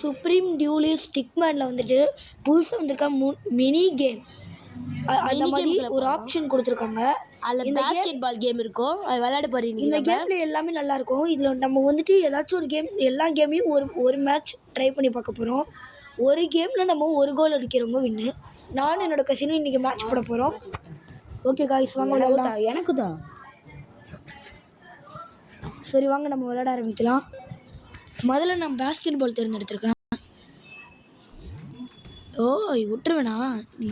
Supreme duly ஸ்டிக்மேனில் வந்துட்டு புதுசாக வந்திருக்க மினி கேம் அந்த மாதிரி ஒரு ஆப்ஷன் கொடுத்துருக்காங்க. அதில் பேஸ்கெட் பால் கேம் இருக்கும், அது விளையாட போறீங்க. இந்த கேமில் எல்லாமே நல்லாயிருக்கும். இதில் நம்ம வந்துட்டு ஏதாச்சும் ஒரு கேம், எல்லா கேமையும் ஒரு மேட்ச் ட்ரை பண்ணி பார்க்க போகிறோம். ஒரு கேமில் நம்ம ஒரு கோல் அடிக்கிறவங்க வின்னு. நானும் என்னோட கசினும் இன்றைக்கி மேட்ச் போட போகிறோம். ஓகே காய்ஸ், வாங்க விளையாடலாம். எனக்கு தான். சரி வாங்க நம்ம விளையாட ஆரம்பிக்கலாம். முதல்ல நான் பேஸ்கெட் பால் தேர்ந்தெடுத்திருக்கேன். ஓ விட்டுருவேண்ணா,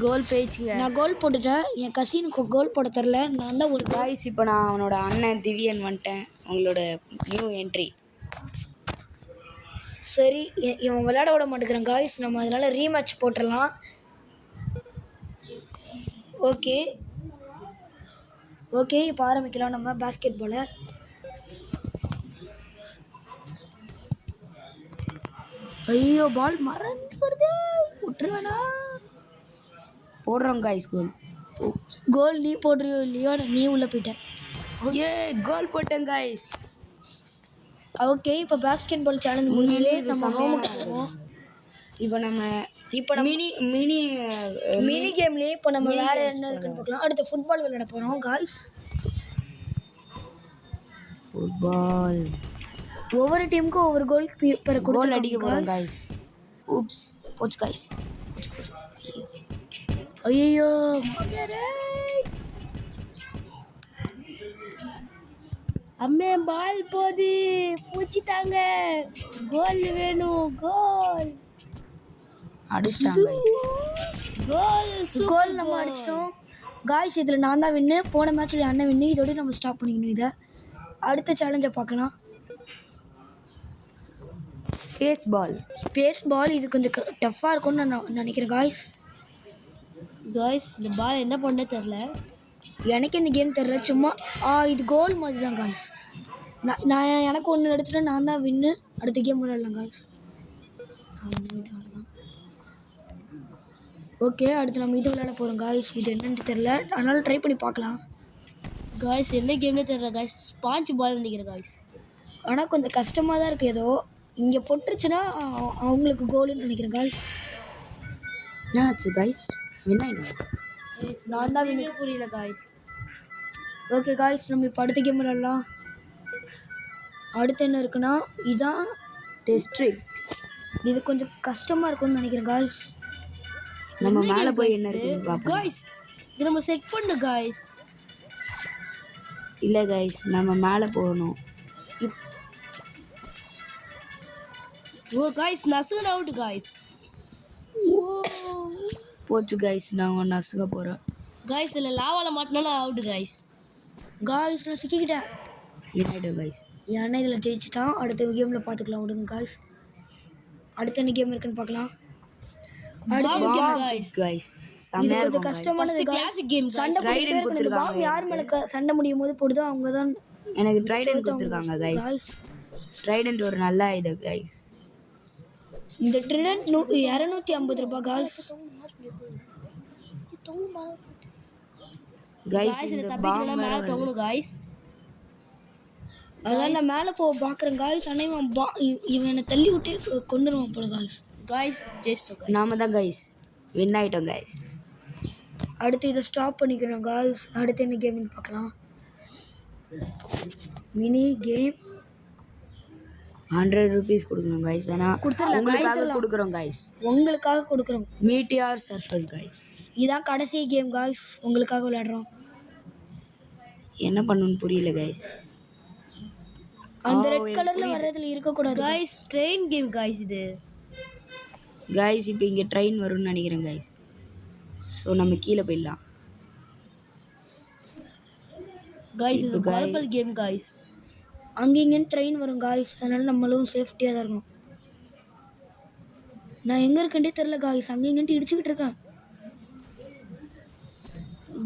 கோல் போயிடுச்சுங்க. நான் கோல் போட்டுட்டேன். என் கசினுக்கு கோல் போட தரல, நான் தான் ஒரு காய்ஸ். இப்போ நான் அவனோட அண்ணன் திவ்யன் வந்துட்டேன். உங்களோட நியூ என்ட்ரி. சரி, இவன் விளையாட விட மாட்டேங்கிறான் காய்ஸ். நம்ம அதனால் ரீமேட்ச் போட்டுடலாம். ஓகே ஓகே, இப்போ ஆரம்பிக்கலாம் நம்ம பேஸ்கெட் பாலை. ஐயோ, பால் மறந்து வருது, விட்டுருவேண்ணா. போடுறோம் காய்ஸ். கோல் நீ போடுறியோ இல்லையோ, நீ உள்ளே போயிட்ட. ஏ, கோல் போட்டேன் காய்ஸ். ஓகே, இப்போ பேஸ்கெட் பால் சேலஞ்ச் முடிஞ்சே நம்ம ஹோமுக்கு போவோம். இப்போ மினி மினி மினி கேம்லேயே இப்போ நம்ம வேறு என்ன இருக்குன்னு பார்க்கலாம். அடுத்து ஃபுட்பால் விளையாட போகிறோம் காய்ஸ். ஃபுட்பால் ஒவ்வொரு டீமுக்கும் ஒவ்வொரு கோல் கோல் அடிக்க போகிறோம் காய்ஸ். ஊப்ஸ், போச்சு காய்ஸ். போச்சு. ஐயோ, அம்மே பால் போது, பூச்சிட்டாங்க. கோல் வேணும், கோல் அடிச்சிட்டாங்க. கோல் நம்ம அடிச்சிட்டோம் காய்ஸ். இதில் நான் தான் வின்னு. போன மேட்ச்சில் அண்ணன் வின்னு. இதோட நம்ம ஸ்டாப் பண்ணிக்கணும். இதை அடுத்த சேலஞ்சை பார்க்கலாம். ஸ்பேஸ் பால் இது கொஞ்சம் டஃப்பாக இருக்கும்னு நான் நினைக்கிறேன் காய்ஸ். இந்த பால் என்ன பண்ண தெரில, எனக்கு இந்த கேம் தெரில. சும்மா இது கோல் மாதிரி தான் காய்ஸ். நான் எனக்கு ஒன்று எடுத்துகிட்டு நான் தான் வின்னு. அடுத்த கேம் விளையாடலாம் காய்ஸ். ஓகே, அடுத்து நம்ம இது விளையாட போகிறோம் காய்ஸ். இது என்னன்னு தெரில, அதனால் ட்ரை பண்ணி பார்க்கலாம் காய்ஸ். என்ன கேம்னே தெரில காய்ஸ். ஸ்பாஞ்ச் பால் நினைக்கிறேன் காய்ஸ். ஆனால் கொஞ்சம் கஷ்டமாக தான் இருக்குது. ஏதோ இங்கே பொட்டுருச்சுன்னா அவங்களுக்கு கோலுன்னு நினைக்கிறேன் காய்ஸ். என்னாச்சு காய்ஸ்? வின்னாயிடும். நான் தான் வின்னு. புரியல காய்ஸ். ஓகே காய்ஸ், நம்ம இப்போ அடுத்த கேம் விளையாடலாம். அடுத்து என்ன இருக்குன்னா, இதுதான் டிஸ்ட்ரிக்ட். இது கொஞ்சம் கஷ்டமாக இருக்கும்னு நினைக்கிறேன் காய்ஸ். நம்ம மேலே போய் என்ன இருக்குன்னு பார்ப்போம் காய்ஸ். இது நம்ம செட் பண்ணு காய்ஸ். இல்லை காய்ஸ், நம்ம மேலே போகணும். ஓ காய்ஸ், நசுங்க அவுட் காய்ஸ். போச்சு காய்ஸ், நான் நசுங்க போகிறேன் காய்ஸ். இதில் லாவால் மாட்டினாலும் அவுட் காய்ஸ். நான் சிக்கிக்கிட்டேன். வினாயிடும் காய்ஸ். என் அண்ணன் இதில் ஜெயிச்சிட்டான். அடுத்த கேமில் பார்த்துக்கலாம் விடுங்க காய்ஸ். அடுத்து என்ன கேம் இருக்குன்னு பார்க்கலாம். கஷ்டமானது யார் மேல சண்டை முடியும் போது போடுதோ அவங்க தான். எனக்கு ட்ரைடன்ட் கொடுத்துருக்காங்க காய்ஸ். ட்ரைடன்ட் ஒரு நல்ல இது காய்ஸ். இந்த ட்ரைடன்ட் 250 ரூபாய் காய்ஸ். இந்த பாம் மேல தொங்கணும் காய்ஸ். அதான் நான் மேலே போக பார்க்குறேன் காய்ஸ். ஆனால் இவனை தள்ளி விட்டு கொண்டுருவான் போல காய்ஸ். நாம தான் காய்ஸ் வின் ஆகிட்டோம் காய்ஸ். அடுத்து இதை ஸ்டாப் பண்ணிக்கிறோம் காய்ஸ். அடுத்து என்ன கேம்னு பார்க்கலாம். மினி கேம் 100 rupees கொடுக்கணும் காய்ஸ். ஆனால் உங்களுக்காக கொடுக்குறோம் காய்ஸ். உங்களுக்காக கொடுக்குறோம். மீட்டியார் சர்ஃபர் காய்ஸ். இதான் கடைசி கேம் காய்ஸ், உங்களுக்காக விளையாடுறோம். என்ன பண்ணணும்னு புரியல காய்ஸ். அந்த ரெட் கலரில் வர்றதுல இருக்கக்கூடாது காய்ஸ். ட்ரெயின் கேம் காய்ஸ் இது காய்ஸ். இப்போ இங்கே ட்ரெயின் வரும்னு நினைக்கிறேன் காய்ஸ். ஸோ நம்ம கீழே போயிடலாம் காய்ஸ். இது குளோபல் கேம் காய்ஸ். அங்கே இங்கேன்னு ட்ரெயின் வரும் காய்ஸ். அதனால நம்மளும் சேஃப்டியாக தான் இருக்கணும். நான் எங்கே இருக்கேன்டே தெரில காய்ஸ். அங்கே இங்கேன்ட்டு இடிச்சுக்கிட்டு இருக்கேன்.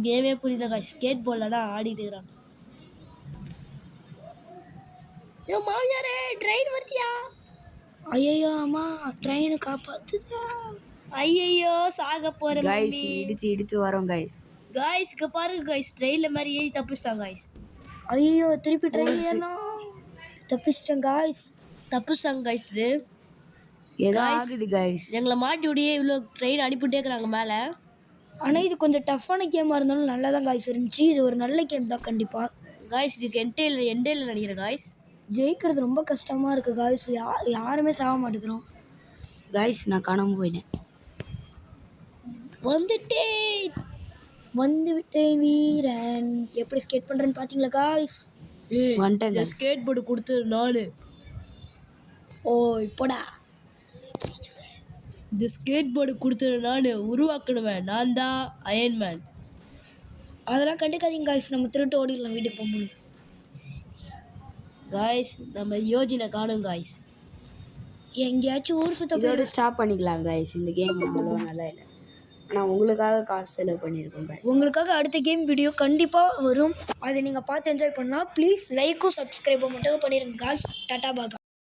கேமே புரியுதா காய்ஸ். ஸ்கேட் போர்டில் தான் ஆடிட்டு இருக்கிறான். ஐயோ மாமியாரே, ட்ரெயின் வருதியா? ஐயோ அம்மா, ட்ரெயினை காப்பாத்துதா. ஐயோ சாக போகிறேன் गाइस இடிச்சு வரோம் गाइस. गाइस இங்க பாருங்க गाइस, ட்ரெயினில் மாதிரி ஏறி தப்பிச்சிட்டாங்க गाइस. ஐயோ திருப்பி ட்ரெயின் ஏறணும். தப்பிச்சிட்டேன் गाइस. தப்புச்சாங்க காய்ஸ் இது. ஏதோ Guys. ஆகுது கைஸ். எங்களை மாட்டி விடியே இவ்வளோ ட்ரெயின் அனுப்பிட்டே இருக்கிறாங்க மேலே. ஆனால் இது கொஞ்சம் டஃப்பான கேமாக இருந்தாலும் நல்லா தான் காய்ஸ் இருந்துச்சு. இது ஒரு நல்ல கேம் தான் கண்டிப்பாக. காய்ஸ் இதுக்கு எண்டேல நினைக்கிறேன் காய்ஸ். ஜெயிக்கிறது ரொம்ப கஷ்டமாக இருக்குது காய்ஸ். யாருமே சாக மாட்டேங்கிறோம். கைஸ் நான் காணாமல் போயிட்டேன். வந்து விட்டேன் வீரன். எப்படி ஸ்கேட் பண்ணுறேன்னு பார்த்தீங்களா காய்ஸ்? வந்துட்டேன் guys. ஸ்கேட் போர்டு கொடுத்தது நானு. ஓ இப்போடா இந்த ஸ்கேட் போர்டு கொடுத்தது நான் உருவாக்கணுவேன். நான் தான் அயன்மேன். அதெல்லாம் கண்டுக்காதீங்க காய்ஸ். நம்ம திருட்டு ஓடிடலாம் வீட்டுக்கு போகும்போது. காய்ஸ் நம்ம யோஜனை காணும் காய்ஸ். எங்கேயாச்சும் ஊர் சுத்த இதோட ஸ்டாப் பண்ணிக்கலாம் கைஸ். இந்த கேம் அவ்வளோ நல்லா இல்லை. ஆனால் உங்களுக்காக காசு செலவு பண்ணியிருக்கோம் guys. உங்களுக்காக அடுத்த கேம் வீடியோ கண்டிப்பாக வரும். அதை நீங்கள் பார்த்து என்ஜாய் பண்ணலாம். ப்ளீஸ் லைக்கும் சப்ஸ்கிரைபும் மட்டும் பண்ணிடுங்க காய்ஸ். டாடா பாபா.